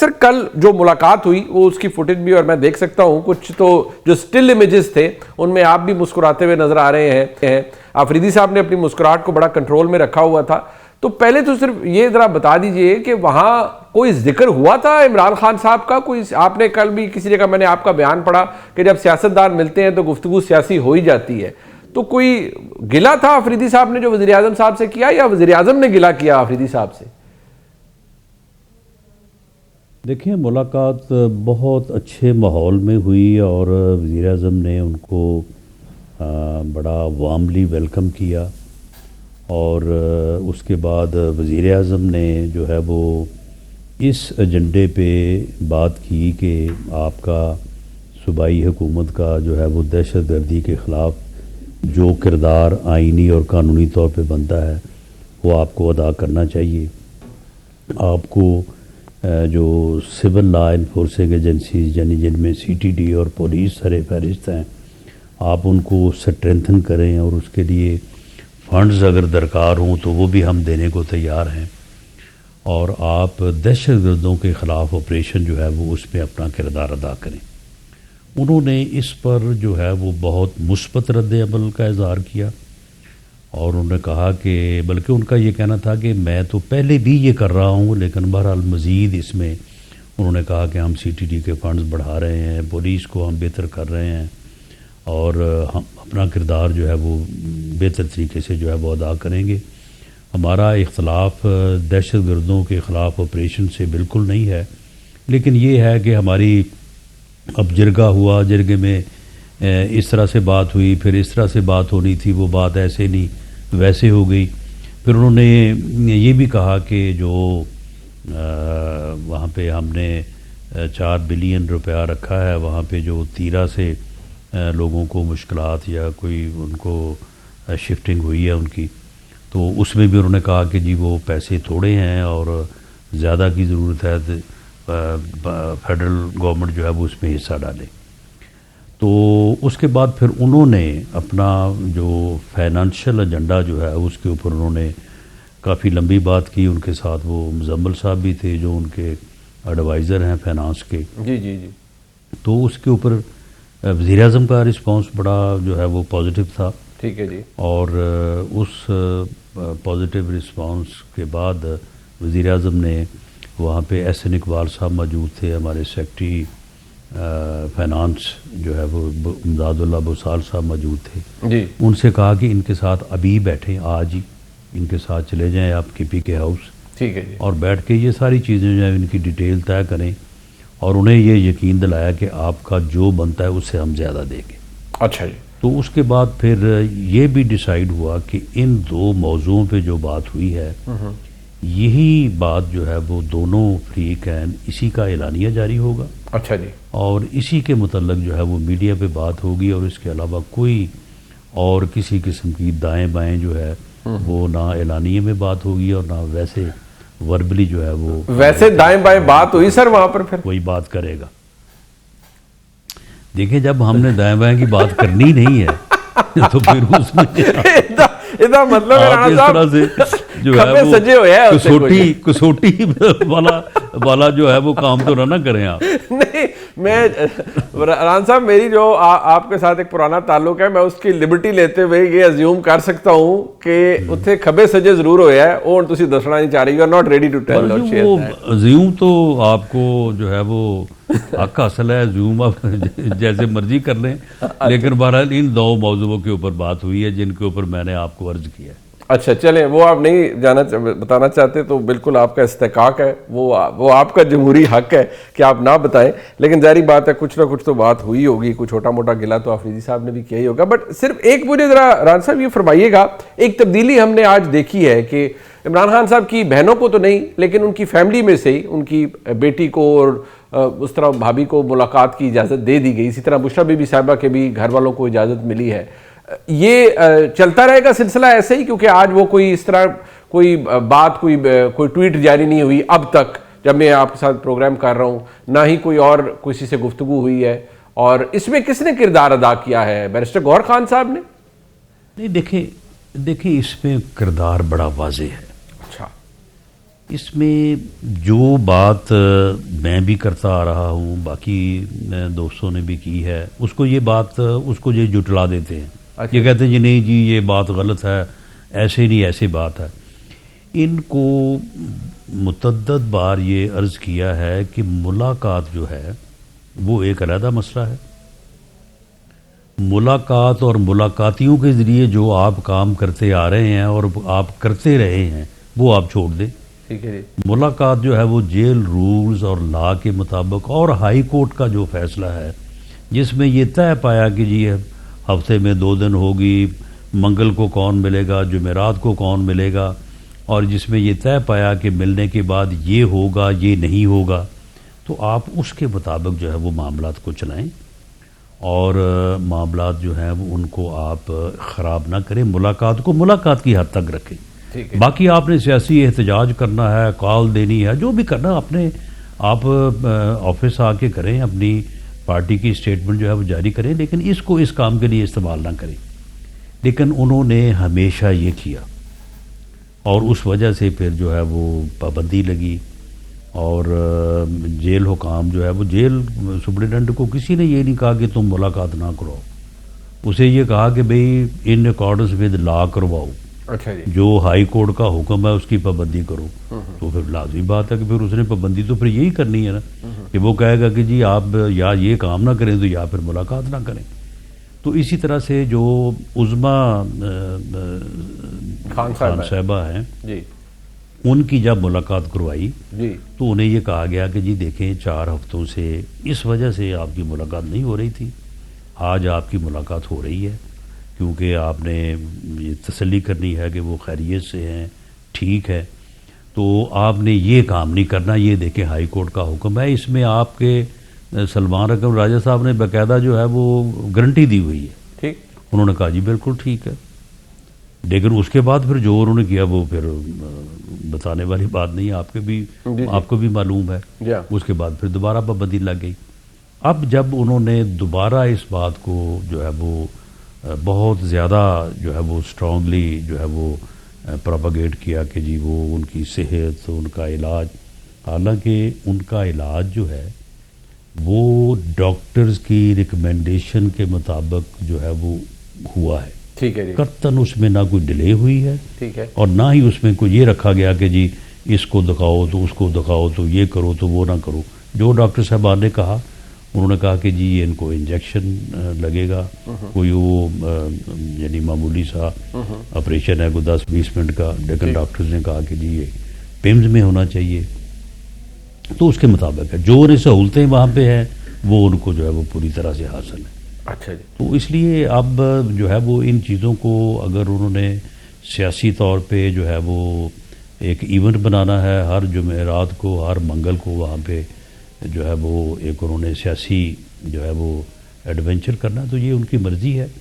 سر کل جو ملاقات ہوئی وہ اس کی فوٹیج بھی اور میں دیکھ سکتا ہوں, کچھ تو جو سٹل امیجز تھے ان میں آپ بھی مسکراتے ہوئے نظر آ رہے ہیں. آفریدی صاحب نے اپنی مسکراہٹ کو بڑا کنٹرول میں رکھا ہوا تھا. تو پہلے تو صرف یہ ذرا بتا دیجئے کہ وہاں کوئی ذکر ہوا تھا عمران خان صاحب کا؟ کوئی آپ نے کل بھی کسی جگہ میں نے آپ کا بیان پڑھا کہ جب سیاستدان ملتے ہیں تو گفتگو سیاسی ہو ہی جاتی ہے, تو کوئی گلہ تھا آفریدی صاحب نے جو وزیر اعظم صاحب سے کیا, یا وزیر اعظم نے گلہ کیا آفریدی صاحب سے؟ دیکھیں, ملاقات بہت اچھے ماحول میں ہوئی اور وزیر اعظم نے ان کو بڑا وارملی ویلکم کیا, اور اس کے بعد وزیر اعظم نے جو ہے وہ اس ایجنڈے پہ بات کی کہ آپ کا صوبائی حکومت کا جو ہے وہ دہشت گردی کے خلاف جو کردار آئینی اور قانونی طور پہ بنتا ہے وہ آپ کو ادا کرنا چاہیے. آپ کو جو سول لا انفورسنگ ایجنسیز یعنی جن میں سی ٹی ڈی اور پولیس سر فہرست ہیں, آپ ان کو اسٹرینتھن کریں, اور اس کے لیے فنڈز اگر درکار ہوں تو وہ بھی ہم دینے کو تیار ہیں, اور آپ دہشت گردوں کے خلاف آپریشن جو ہے وہ اس میں اپنا کردار ادا کریں. انہوں نے اس پر جو ہے وہ بہت مثبت رد عمل کا اظہار کیا, اور انہوں نے کہا کہ بلکہ ان کا یہ کہنا تھا کہ میں تو پہلے بھی یہ کر رہا ہوں, لیکن بہرحال مزید اس میں انہوں نے کہا کہ ہم سی ٹی ڈی کے فنڈز بڑھا رہے ہیں, پولیس کو ہم بہتر کر رہے ہیں, اور ہم اپنا کردار جو ہے وہ بہتر طریقے سے جو ہے وہ ادا کریں گے. ہمارا اختلاف دہشت گردوں کے خلاف آپریشن سے بالکل نہیں ہے, لیکن یہ ہے کہ ہماری اب جرگہ ہوا, جرگے میں اس طرح سے بات ہوئی, پھر اس طرح سے بات ہونی تھی, وہ بات ایسے نہیں ویسے ہو گئی. پھر انہوں نے یہ بھی کہا کہ جو وہاں پہ ہم نے 4 بلین روپیہ رکھا ہے, وہاں پہ جو تیرہ سے لوگوں کو مشکلات یا کوئی ان کو شفٹنگ ہوئی ہے ان کی, تو اس میں بھی انہوں نے کہا کہ جی وہ پیسے تھوڑے ہیں اور زیادہ کی ضرورت ہے, فیڈرل گورنمنٹ جو ہے وہ اس میں حصہ ڈالے. تو اس کے بعد پھر انہوں نے اپنا جو فائنانشل ایجنڈا جو ہے اس کے اوپر انہوں نے کافی لمبی بات کی. ان کے ساتھ وہ مزمل صاحب بھی تھے جو ان کے ایڈوائزر ہیں فائنانس کے. جی جی جی. تو اس کے اوپر وزیر اعظم کا رسپانس بڑا جو ہے وہ پازیٹیو تھا. ٹھیک ہے جی. اور اس پازیٹیو رسپانس کے بعد وزیر اعظم نے وہاں پہ ایس این اقبال صاحب موجود تھے, ہمارے سیکرٹری فائنانس جو ہے وہ امداد اللہ بسال صاحب موجود تھے جی. ان سے کہا کہ ان کے ساتھ ابھی بیٹھیں, آج ہی ان کے ساتھ چلے جائیں آپ کے پی کے ہاؤس. ٹھیک ہے جی. اور بیٹھ کے یہ ساری چیزیں جو ہیں ان کی ڈیٹیل طے کریں, اور انہیں یہ یقین دلایا کہ آپ کا جو بنتا ہے اس سے ہم زیادہ دیں گے. اچھا جی. تو اس کے بعد پھر یہ بھی ڈیسائیڈ ہوا کہ ان 2 موضوعوں پہ جو بات ہوئی ہے یہی بات جو ہے وہ دونوں فریقین اسی کا اعلانیہ جاری ہوگا. اچھا جی. اور اسی کے متعلق جو ہے وہ میڈیا پہ بات ہوگی, اور اس کے علاوہ کوئی اور کسی قسم کی دائیں بائیں جو ہے وہ نہ اعلانیے میں بات ہوگی اور نہ ویسے وربلی جو ہے وہ ویسے دائیں بائیں بات ہوئی سر وہاں پر پھر وہی بات کرے گا. دیکھیں جب ہم نے دائیں بائیں کی بات کرنی نہیں ہے تو پھر اس میں ادھا مطلب اس طرح سے جو ہے وہ کسوٹی والا جو ہے وہ کام تو نہ کریں آپ. نہیں, میں ران صاحب میری جو آپ کے ساتھ ایک پرانا تعلق ہے, میں اس کی لبرٹی لیتے ہوئے یہ ازیوم کر سکتا ہوں کہ اتنے کھبے سجے ضرور ہوئے ہیں, اور تسی دسنا نہیں چاہ رہی, you are not ready to tell اور شیئر. وہ ازیوم تو آپ کو جو ہے وہ حق حاصل ہے, ازیوم آپ جیسے مرضی کر لیں, لیکن بہرحال ان 2 موضوعوں کے اوپر بات ہوئی ہے جن کے اوپر میں نے آپ کو عرض کیا ہے. اچھا چلیں, وہ آپ نہیں بتانا چاہتے تو بالکل آپ کا استحقاق ہے, وہ آپ کا جمہوری حق ہے کہ آپ نہ بتائیں, لیکن ظاہری بات ہے کچھ نہ کچھ تو بات ہوئی ہوگی, کوئی چھوٹا موٹا گلہ تو آفریدی صاحب نے بھی کیا ہی ہوگا. بٹ صرف ایک مجھے ذرا ران صاحب یہ فرمائیے گا, ایک تبدیلی ہم نے آج دیکھی ہے کہ عمران خان صاحب کی بہنوں کو تو نہیں لیکن ان کی فیملی میں سے ہی ان کی بیٹی کو اور اس طرح بھابھی کو ملاقات کی اجازت دے دی گئی, اسی طرح بشریٰ بی بی صاحبہ کے بھی گھر والوں کو اجازت ملی ہے. یہ چلتا رہے گا سلسلہ ایسے ہی, کیونکہ آج وہ کوئی اس طرح کوئی بات کوئی ٹویٹ جاری نہیں ہوئی اب تک جب میں آپ کے ساتھ پروگرام کر رہا ہوں, نہ ہی کوئی اور کسی سے گفتگو ہوئی ہے, اور اس میں کس نے کردار ادا کیا ہے, بیرسٹر گوہر خان صاحب نے؟ نہیں دیکھیں اس میں کردار بڑا واضح ہے. اچھا. اس میں جو بات میں بھی کرتا آ رہا ہوں، باقی دوستوں نے بھی کی ہے، اس کو یہ جٹلا دیتے ہیں. اچھا. یہ کہتے ہیں جی نہیں جی یہ بات غلط ہے، ایسے نہیں ایسے بات ہے. ان کو متعدد بار یہ عرض کیا ہے کہ ملاقات جو ہے وہ ایک علیحدہ مسئلہ ہے. ملاقات اور ملاقاتیوں کے ذریعے جو آپ کام کرتے آ رہے ہیں اور آپ کرتے رہے ہیں وہ آپ چھوڑ دیں. ٹھیک ہے جی. ملاقات جو ہے وہ جیل رولز اور لا کے مطابق اور ہائی کورٹ کا جو فیصلہ ہے جس میں یہ طے پایا کہ جی ہفتے میں 2 دن ہوگی، منگل کو کون ملے گا، جمعرات کو کون ملے گا، اور جس میں یہ طے پایا کہ ملنے کے بعد یہ ہوگا یہ نہیں ہوگا، تو آپ اس کے مطابق جو ہے وہ معاملات کو چلائیں اور معاملات جو ہیں وہ ان کو آپ خراب نہ کریں. ملاقات کو ملاقات کی حد تک رکھیں. باقی آپ نے سیاسی احتجاج کرنا ہے، کال دینی ہے، جو بھی کرنا اپنے آپ آفس آ کے کریں، اپنی پارٹی کی اسٹیٹمنٹ جو ہے وہ جاری کریں، لیکن اس کو اس کام کے لیے استعمال نہ کریں. لیکن انہوں نے ہمیشہ یہ کیا اور اس وجہ سے پھر جو ہے وہ پابندی لگی اور جیل حکام جو ہے وہ جیل سپرنٹینڈنٹ کو کسی نے یہ نہیں کہا کہ تم ملاقات نہ کرو، اسے یہ کہا کہ بھئی ان اکارڈنس ود لا کرواؤ. اچھا جی. جو ہائی کورٹ کا حکم ہے اس کی پابندی کرو. تو پھر لازمی بات ہے کہ پھر اس نے پابندی تو پھر یہی کرنی ہے نا کہ وہ کہے گا کہ جی آپ یا یہ کام نہ کریں تو یا پھر ملاقات نہ کریں. تو اسی طرح سے جو عظما خان صاحبہ ہیں جی ان کی جب ملاقات کروائی جی تو انہیں یہ کہا گیا کہ جی دیکھیں 4 ہفتوں سے اس وجہ سے آپ کی ملاقات نہیں ہو رہی تھی، آج آپ کی ملاقات ہو رہی ہے کیونکہ آپ نے یہ تسلی کرنی ہے کہ وہ خیریت سے ہیں، ٹھیک ہے، تو آپ نے یہ کام نہیں کرنا. یہ دیکھیں ہائی کورٹ کا حکم ہے. اس میں آپ کے سلمان اکرم راجہ صاحب نے باقاعدہ جو ہے وہ گارنٹی دی ہوئی ہے. ٹھیک. انہوں نے کہا جی بالکل ٹھیک ہے. لیکن اس کے بعد پھر جو انہوں نے کیا وہ پھر بتانے والی بات نہیں ہے، آپ کو بھی معلوم ہے. اس کے بعد پھر دوبارہ پابندی لگ گئی. اب جب انہوں نے دوبارہ اس بات کو جو ہے وہ بہت زیادہ جو ہے وہ اسٹرانگلی جو ہے وہ پروپیگیٹ کیا کہ جی وہ ان کی صحت، ان کا علاج، حالانکہ ان کا علاج جو ہے وہ ڈاکٹرز کی ریکمنڈیشن کے مطابق جو ہے وہ ہوا ہے. ٹھیک ہے جی. قطعاً اس میں نہ کوئی ڈیلے ہوئی ہے. ٹھیک ہے. اور نہ ہی اس میں کوئی یہ رکھا گیا کہ جی اس کو دکھاؤ تو اس کو دکھاؤ تو یہ کرو تو وہ نہ کرو. جو ڈاکٹر صاحبان نے کہا انہوں نے کہا کہ جی ان کو انجیکشن لگے گا، کوئی وہ یعنی معمولی سا آپریشن ہے کوئی 10-20 منٹ کا، لیکن ڈاکٹرز نے کہا کہ جی یہ پیمز میں ہونا چاہیے. تو اس کے مطابق ہے جو انہیں سہولتیں وہاں پہ ہیں وہ ان کو جو ہے وہ پوری طرح سے حاصل ہے. اچھا جی. تو اس لیے اب جو ہے وہ ان چیزوں کو اگر انہوں نے سیاسی طور پہ جو ہے وہ ایک ایونٹ بنانا ہے، ہر جمعرات کو ہر منگل کو وہاں پہ جو ہے وہ ایک انہوں نے سیاسی جو ہے وہ ایڈونچر کرنا، تو یہ ان کی مرضی ہے.